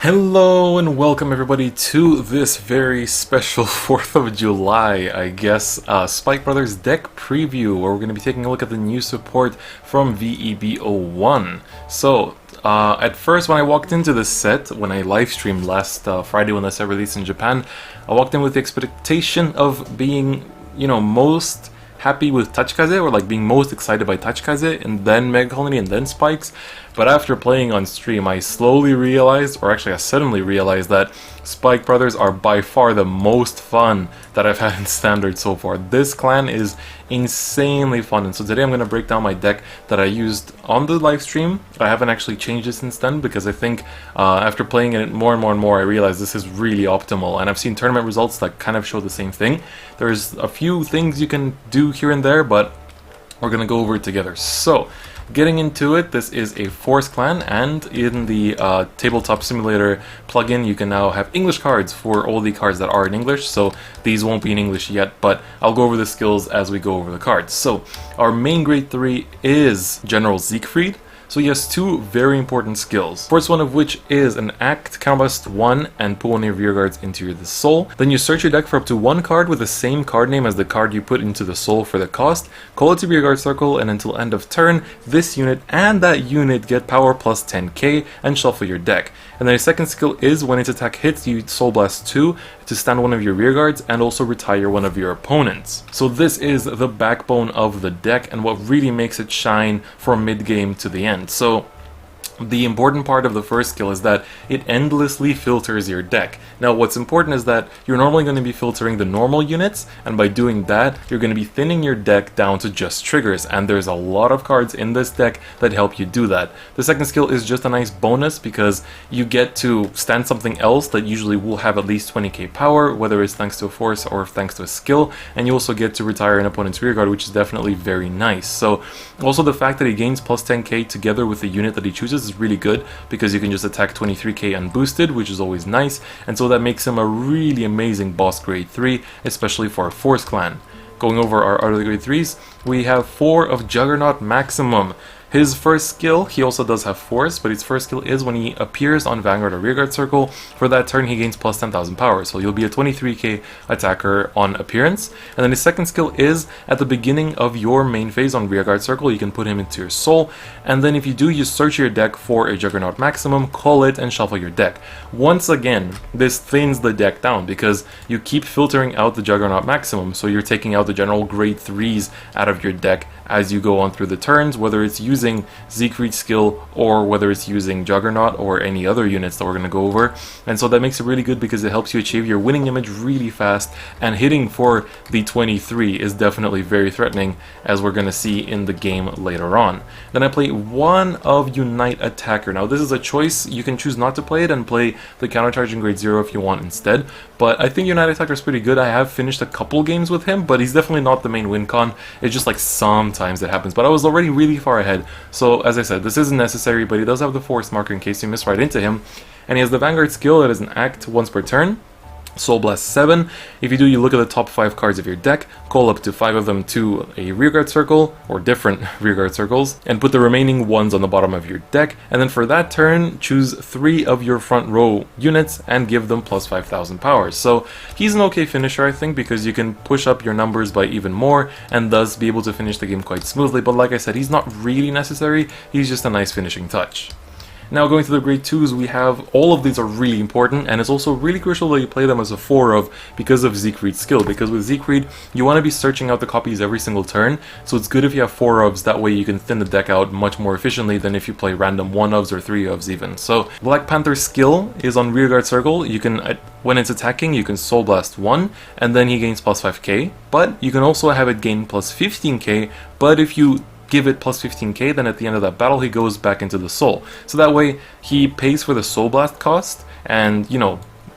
Hello and welcome everybody to this very special 4th of July, I guess, Spike Brothers deck preview, where we're going to be taking a look at the new support from VEB01. So, at first when I walked into this set, when I live streamed last Friday when the set released in Japan, I walked in with the expectation of being, most happy with Tachikaze, or like being most excited by Tachikaze, and then Mega Colony, and then Spikes. But after playing on stream, I slowly realized, or actually I suddenly realized, that Spike Brothers are by far the most fun that I've had in Standard so far. This clan is insanely fun, and so today I'm going to break down my deck that I used on the live stream. I haven't actually changed it since then, because I think after playing it more and more, I realized this is really optimal, and I've seen tournament results that kind of show the same thing. There's a few things you can do here and there, but we're going to go over it together. So, getting into it, this is a Force clan, and in the Tabletop Simulator plugin you can now have English cards for all the cards that are in English, so these won't be in English yet, but I'll go over the skills as we go over the cards. So, our main grade 3 is General Seifried. So he has two very important skills. First one of which is an act, counterblast 1, and put one of your rear guards into the soul. Then you search your deck for up to one card with the same card name as the card you put into the soul for the cost, call it to rear guard circle, and until end of turn, this unit and that unit get power plus 10k, and shuffle your deck. And then the second skill is when its attack hits, you soul blast 2 to stand one of your rear guards and also retire one of your opponents. So this is the backbone of the deck and what really makes it shine from mid game to the end. So the important part of the first skill is that it endlessly filters your deck. Now what's important is that you're normally going to be filtering the normal units, and by doing that you're going to be thinning your deck down to just triggers, and there's a lot of cards in this deck that help you do that. The second skill is just a nice bonus because you get to stand something else that usually will have at least 20k power, whether it's thanks to a force or thanks to a skill, and you also get to retire an opponent's rear guard, which is definitely very nice. So also the fact that he gains plus 10k together with the unit that he chooses is really good, because you can just attack 23k unboosted, which is always nice, and so that makes him a really amazing boss grade 3, especially for a Force clan. Going over our other grade 3s, we have 4 of Juggernaut Maximum. His first skill, he also does have Force, but his first skill is when he appears on Vanguard or Rearguard Circle. For that turn, he gains plus 10,000 power, so you'll be a 23k attacker on appearance. And then his second skill is at the beginning of your main phase on Rearguard Circle, you can put him into your soul, and then if you do, you search your deck for a Juggernaut Maximum, call it, and shuffle your deck. Once again, this thins the deck down, because you keep filtering out the Juggernaut Maximum, so you're taking out the general grade 3s out of your deck as you go on through the turns, whether it's using Siegfried's skill or whether it's using Juggernaut or any other units that we're going to go over. And so that makes it really good because it helps you achieve your winning image really fast, and hitting for the 23 is definitely very threatening, as we're going to see in the game later on. Then I play 1 of Unite Attacker. Now this is a choice, you can choose not to play it and play the countercharge in grade 0 if you want instead, but I think Unite Attacker is pretty good. I have finished a couple games with him, but he's definitely not the main win con. It's just like sometimes that happens, but I was already really far ahead, so as I said, this isn't necessary, but he does have the Force marker in case you miss right into him, and he has the Vanguard skill that is an act once per turn. Soul Blast 7. If you do, you look at the top 5 cards of your deck, call up to 5 of them to a rearguard circle, or different rearguard circles, and put the remaining ones on the bottom of your deck, and then for that turn, choose 3 of your front row units and give them plus 5,000 powers. So he's an okay finisher, I think, because you can push up your numbers by even more, and thus be able to finish the game quite smoothly, but like I said, he's not really necessary, he's just a nice finishing touch. Now going to the grade 2s, we have, all of these are really important, and it's also really crucial that you play them as a 4 of because of Siegfried's skill, because with Siegfried, you want to be searching out the copies every single turn, so it's good if you have 4 ofs, that way you can thin the deck out much more efficiently than if you play random 1 ofs or 3 ofs even. So Black Panther's skill is on Rearguard Circle, you can, when it's attacking, you can Soul Blast 1, and then he gains plus 5k, but you can also have it gain plus 15k, but if you give it plus 15k, then at the end of that battle he goes back into the soul. So that way he pays for the soul blast cost, and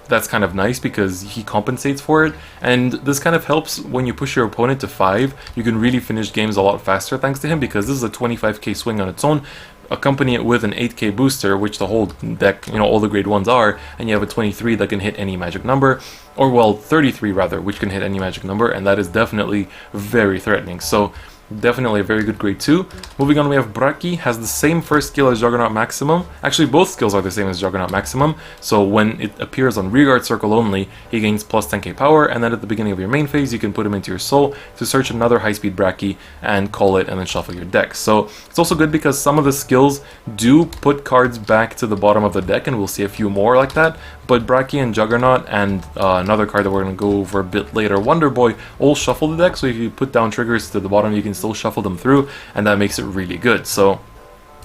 that's kind of nice because he compensates for it, and this kind of helps when you push your opponent to 5. You can really finish games a lot faster thanks to him, because this is a 25k swing on its own. Accompany it with an 8k booster, which the whole deck, all the grade 1s are, and you have a 23 that can hit any magic number, or well, 33 rather, which can hit any magic number, and that is definitely very threatening. So Definitely a very good grade 2. Moving on, we have Braki, has the same first skill as Juggernaut Maximum. Actually, both skills are the same as Juggernaut Maximum, so when it appears on rearguard circle only, he gains plus 10k power, and then at the beginning of your main phase, you can put him into your soul to search another high-speed Braki and call it and then shuffle your deck. So it's also good because some of the skills do put cards back to the bottom of the deck, and we'll see a few more like that, but Braki and Juggernaut and another card that we're going to go over a bit later, Wonder Boy, all shuffle the deck, so if you put down triggers to the bottom, you can still shuffle them through, and that makes it really good. So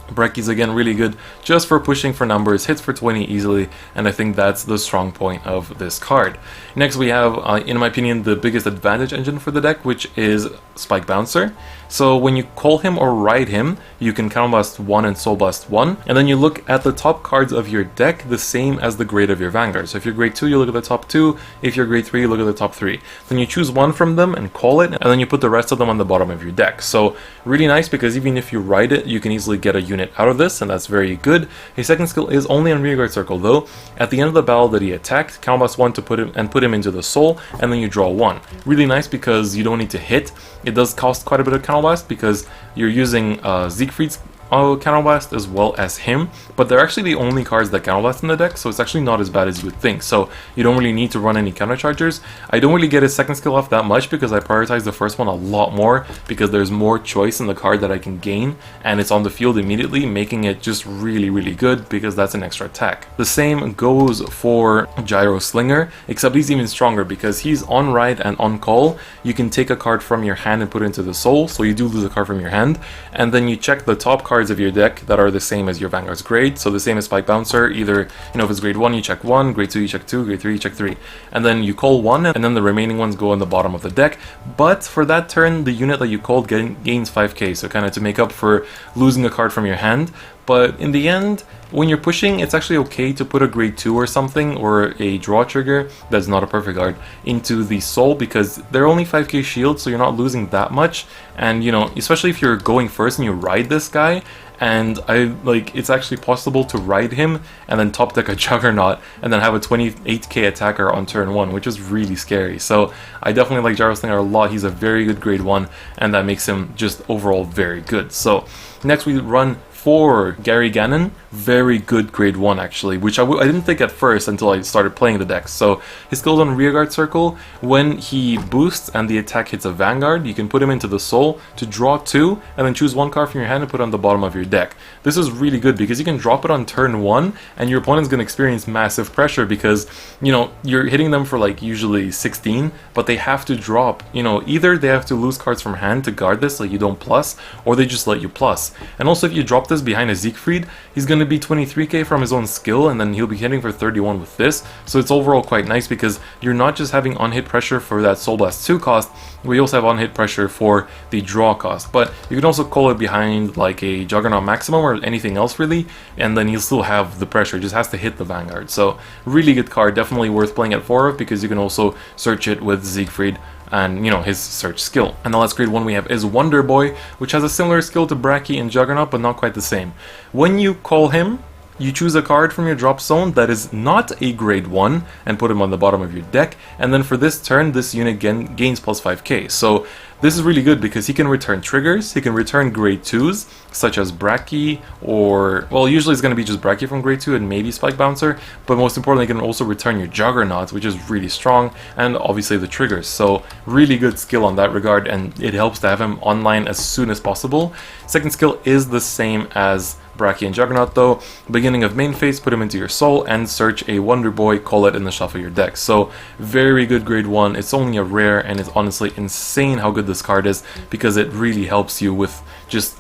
Braki's again really good just for pushing for numbers, hits for 20 easily, and I think that's the strong point of this card. Next we have, in my opinion, the biggest advantage engine for the deck, which is Spike Bouncer. So when you call him or ride him, you can counterblast 1 and soul blast 1, and then you look at the top cards of your deck the same as the grade of your Vanguard. So if you're grade 2, you look at the top 2, if you're grade 3, you look at the top 3. Then you choose one from them and call it, and then you put the rest of them on the bottom of your deck. So really nice, because even if you ride it, you can easily get a unit out of this, and that's very good. His second skill is only on rearguard circle though. At the end of the battle that he attacked, counterblast 1 to put him into the soul, and then you draw 1. Really nice because you don't need to hit. It does cost quite a bit of counterblast because you're using Seifried's counterblast as well as him, but they're actually the only cards that counterblast in the deck, so it's actually not as bad as you would think. So you don't really need to run any counterchargers. I don't really get his second skill off that much because I prioritize the first one a lot more, because there's more choice in the card that I can gain, and it's on the field immediately, making it just really good because that's an extra attack. The same goes for Gyro Slinger, except he's even stronger because he's on ride and on call. You can take a card from your hand and put it into the soul, so you do lose a card from your hand, and then you check the top cards of your deck that are the same as your Vanguard's grade. So the same as Spike Bouncer, either, you know, if it's grade 1 you check 1, grade 2 you check 2, grade 3 you check 3, and then you call 1, and then the remaining ones go on the bottom of the deck. But for that turn, the unit that you called gains 5k, so kind of to make up for losing a card from your hand. But in the end, when you're pushing, it's actually okay to put a grade 2 or something, or a draw trigger that's not a perfect card, into the soul, because they're only 5k shield, so you're not losing that much. And you know, especially if you're going first and you ride this guy, and it's actually possible to ride him and then top deck a Juggernaut and then have a 28k attacker on turn 1, which is really scary. So I definitely like Gyro Slinger a lot. He's a very good grade 1, and that makes him just overall very good. So next we run for Gary Gannon, very good grade 1 actually, which I didn't think at first until I started playing the deck. So his skills on rearguard circle, when he boosts and the attack hits a Vanguard, you can put him into the soul to draw 2, and then choose 1 card from your hand and put it on the bottom of your deck. This is really good because you can drop it on turn 1, and your opponent's going to experience massive pressure because, you know, you're hitting them for like usually 16, but they have to drop, you know, either they have to lose cards from hand to guard this, like you don't plus, or they just let you plus. And also if you drop this behind a Seifried, he's going to be 23k from his own skill, and then he'll be hitting for 31 with this. So it's overall quite nice because you're not just having on-hit pressure for that Soul Blast 2 cost, we also have on-hit pressure for the draw cost. But you can also call it behind like a Juggernaut Maximum or anything else really, and then you'll still have the pressure, it just has to hit the Vanguard. So really good card, definitely worth playing at 4 of, because you can also search it with Seifried and, you know, his search skill. And the last grade 1 we have is Wonder Boy, which has a similar skill to Braki and Juggernaut, but not quite the same. When you call him, you choose a card from your drop zone that is not a grade 1 and put him on the bottom of your deck, and then for this turn this unit gains plus 5k. So this is really good because he can return triggers, he can return grade 2s such as Braki, or, well, usually it's going to be just Braki from grade 2 and maybe Spike Bouncer, but most importantly you can also return your Juggernauts, which is really strong, and obviously the triggers. So really good skill on that regard, and it helps to have him online as soon as possible. Second skill is the same as Braki and Juggernaut though. Beginning of main phase, put him into your soul and search a Wonder Boy, call it, and then shuffle your deck. So very good grade 1. It's only a rare, and it's honestly insane how good this card is because it really helps you with just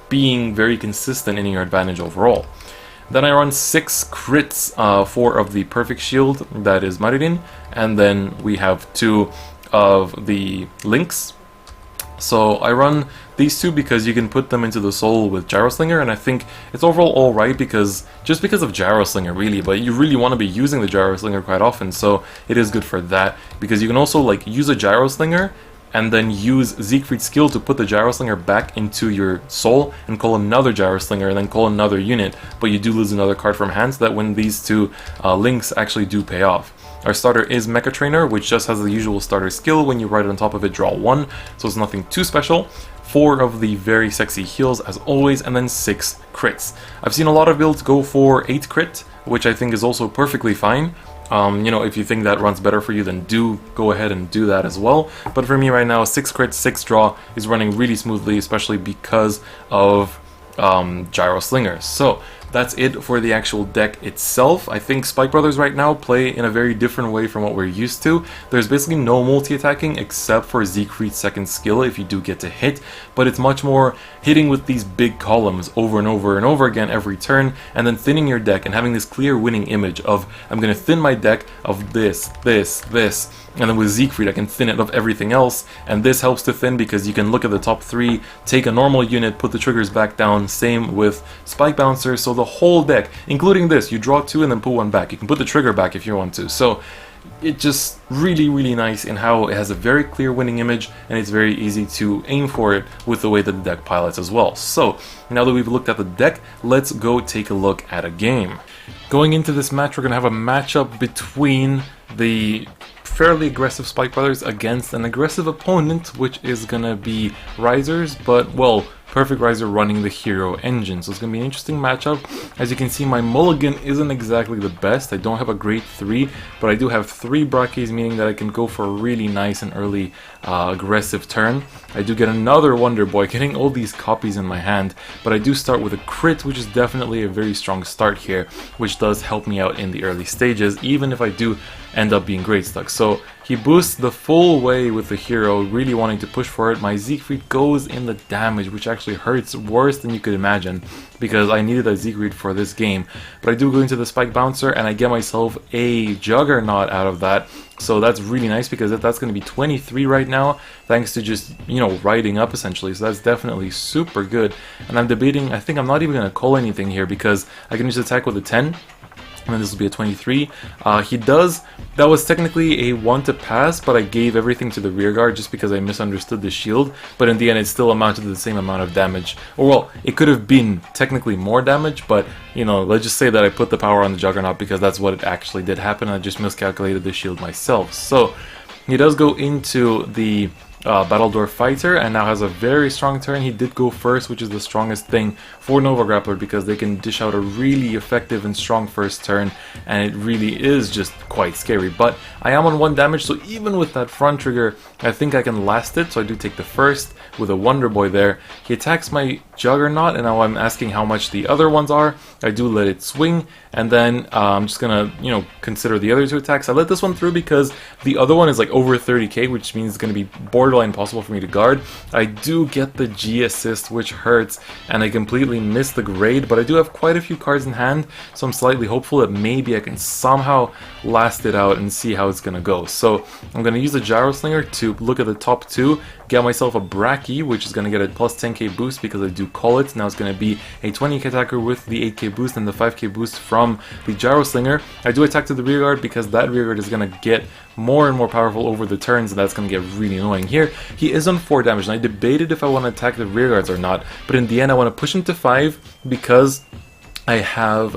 being very consistent in your advantage overall. Then I run 6 crits, 4 of the Perfect Shield, that is Marilyn, and then we have 2 of the Lynx. So I run these 2 because you can put them into the soul with Gyro Slinger, and I think it's overall alright because of Gyro Slinger really, but you really want to be using the Gyro Slinger quite often, so it is good for that, because you can also like use a Gyro Slinger and then use Seifried's skill to put the Gyro Slinger back into your soul and call another Gyro Slinger and then call another unit, but you do lose another card from hand, so that when these 2 links actually do pay off. Our starter is Mecha Trainer, which just has the usual starter skill. When you ride it on top of it, draw 1, so it's nothing too special. 4 of the very sexy heals as always, and then 6 crits. I've seen a lot of builds go for 8 crit, which I think is also perfectly fine. You know, if you think that runs better for you, then do go ahead and do that as well. But for me right now, 6 crit, 6 draw is running really smoothly, especially because of Gyro Slinger. So that's it for the actual deck itself. I think Spike Brothers right now play in a very different way from what we're used to. There's basically no multi-attacking except for Seifried's second skill if you do get to hit, but it's much more hitting with these big columns over and over and over again every turn, and then thinning your deck and having this clear winning image of, I'm going to thin my deck of this, and then with Seifried I can thin it of everything else, and this helps to thin because you can look at the top 3, take a normal unit, put the triggers back down, same with Spike Bouncer, so the whole deck, including this, you draw 2 and then put 1 back. You can put the trigger back if you want to, so it's just really nice in how it has a very clear winning image, and it's very easy to aim for it with the way that the deck pilots as well. So now that we've looked at the deck, let's go take a look at a game. Going into this match, we're going to have a matchup between the fairly aggressive Spike Brothers against an aggressive opponent, which is gonna be Risers, but well, Perfect Riser running the hero engine. So it's gonna be an interesting matchup. As you can see, my mulligan isn't exactly the best. I don't have a great 3, but I do have 3 Brachis, meaning that I can go for a really nice and early aggressive turn. I do get another Wonder Boy, getting all these copies in my hand, but I do start with a crit, which is definitely a very strong start here, which does help me out in the early stages, even if I do end up being great stuck. So he boosts the full way with the hero, really wanting to push for it. My Seifried goes in the damage, which actually hurts worse than you could imagine, because I needed a Seifried for this game. But I do go into the Spike Bouncer, and I get myself a Juggernaut out of that. So that's really nice, because that's going to be 23 right now, thanks to just, you know, riding up essentially. So that's definitely super good. And I'm debating, I think I'm not even going to call anything here, because I can just attack with a 10. And then this will be a 23. That was technically a 1 to pass, but I gave everything to the rear guard just because I misunderstood the shield. But in the end, it still amounted to the same amount of damage. Or well, it could have been technically more damage, but you know, let's just say that I put the power on the Juggernaut because that's what it actually did happen. I just miscalculated the shield myself. So he does go into the Battledore Fighter, and now has a very strong turn. He did go first, which is the strongest thing for Nova Grappler, because they can dish out a really effective and strong first turn, and it really is just quite scary. But I am on 1 damage, so even with that front trigger, I think I can last it. So I do take the first with a Wonder Boy there. He attacks my Juggernaut, and now I'm asking how much the other ones are. I do let it swing, and then I'm just gonna, you know, consider the other 2 attacks. I let this one through because the other one is like over 30k, which means it's gonna be borderline impossible for me to guard. I do get the G assist, which hurts, and I completely miss the grade, but I do have quite a few cards in hand, so I'm slightly hopeful that maybe I can somehow last it out and see how it's gonna go. So I'm gonna use the Gyro Slinger to look at the top 2, get myself a Brachii, which is gonna get a plus 10k boost because I do call it. Now it's gonna be a 20k attacker with the 8k boost and the 5k boost from the Gyro Slinger. I do attack to the rear guard because that rear guard is gonna get more and more powerful over the turns, and that's going to get really annoying. Here, he is on 4 damage, and I debated if I want to attack the rear guards or not, but in the end I want to push him to 5 because I have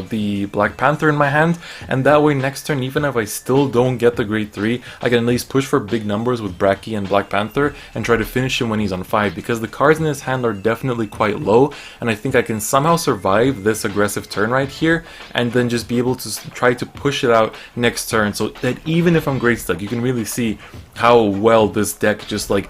the Black Panther in my hand, and that way next turn, even if I still don't get the grade 3, I can at least push for big numbers with Brachii and Black Panther and try to finish him when he's on 5, because the cards in his hand are definitely quite low, and I think I can somehow survive this aggressive turn right here and then just be able to try to push it out next turn, so that even if I'm grade stuck, you can really see how well this deck just like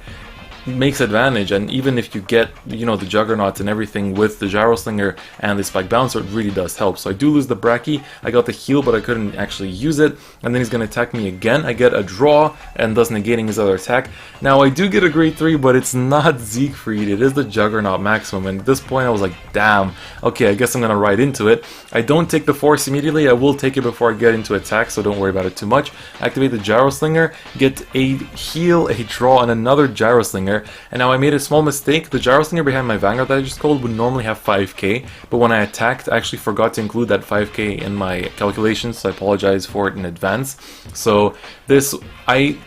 makes advantage. And even if you get, you know, the Juggernauts and everything with the Gyro Slinger and the Spike Bouncer, it really does help. So I do lose the Brachii. I got the heal, but I couldn't actually use it, and then he's going to attack me again. I get a draw, and thus negating his other attack. Now I do get a grade 3, but it's not Seifried, it is the Juggernaut maximum, and at this point I was like, damn, okay, I guess I'm going to ride into it. I don't take the force immediately, I will take it before I get into attack, so don't worry about it too much. Activate the Gyro Slinger, get a heal, a draw, and another Gyro Slinger. And now I made a small mistake. The Gyro Slinger behind my Vanguard that I just called would normally have 5k, but when I attacked, I actually forgot to include that 5k in my calculations, so I apologize for it in advance. So this, I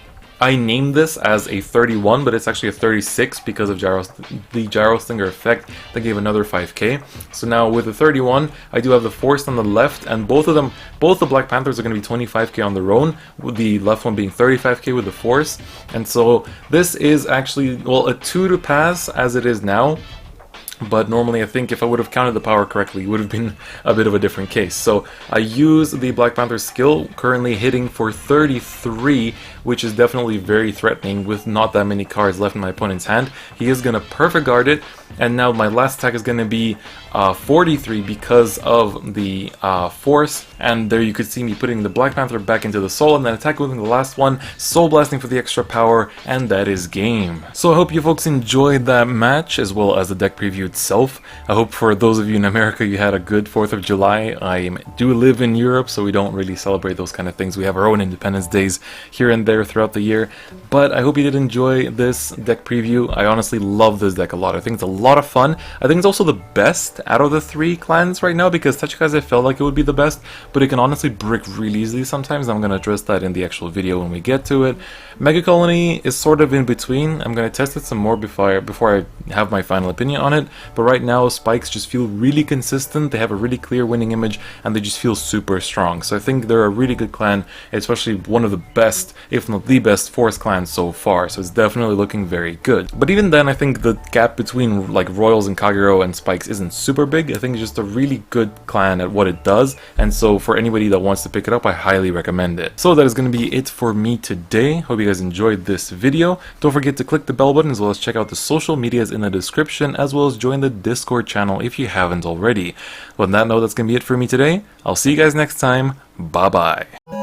I named this as a 31, but it's actually a 36 because of the gyro stinger effect that gave another 5k. So now with the 31, I do have the Force on the left, and both the Black Panthers are going to be 25k on their own, with the left one being 35k with the Force. And so this is actually, well, a 2 to pass as it is now. But normally I think if I would have counted the power correctly, it would have been a bit of a different case. So I use the Black Panther skill, currently hitting for 33, which is definitely very threatening with not that many cards left in my opponent's hand. He is going to perfect guard it, and now my last attack is going to be 43 because of the Force. And there you could see me putting the Black Panther back into the soul, and then attacking with the last one, soul blasting for the extra power, and that is game. So I hope you folks enjoyed that match, as well as the deck preview itself. I hope for those of you in America you had a good 4th of July. I do live in Europe, so we don't really celebrate those kind of things. We have our own Independence Days here and there throughout the year. But I hope you did enjoy this deck preview. I honestly love this deck a lot. I think it's a lot of fun. I think it's also the best out of the 3 clans right now, because Tachikaze felt like it would be the best, but it can honestly brick really easily sometimes. I'm going to address that in the actual video when we get to it. Mega Colony is sort of in between. I'm going to test it some more before I have my final opinion on it. But right now, Spikes just feel really consistent. They have a really clear winning image, and they just feel super strong. So I think they're a really good clan, especially one of the best, if not the best, Force clans so far. So it's definitely looking very good. But even then, I think the gap between like Royals and Kagero and Spikes isn't super big. I think it's just a really good clan at what it does. And so for anybody that wants to pick it up, I highly recommend it. So that is going to be it for me today. Hope you guys enjoyed this video. Don't forget to click the bell button, as well as check out the social medias in the description, as well as join the Discord channel if you haven't already. Well, on that note, that's going to be it for me today. I'll see you guys next time. Bye bye.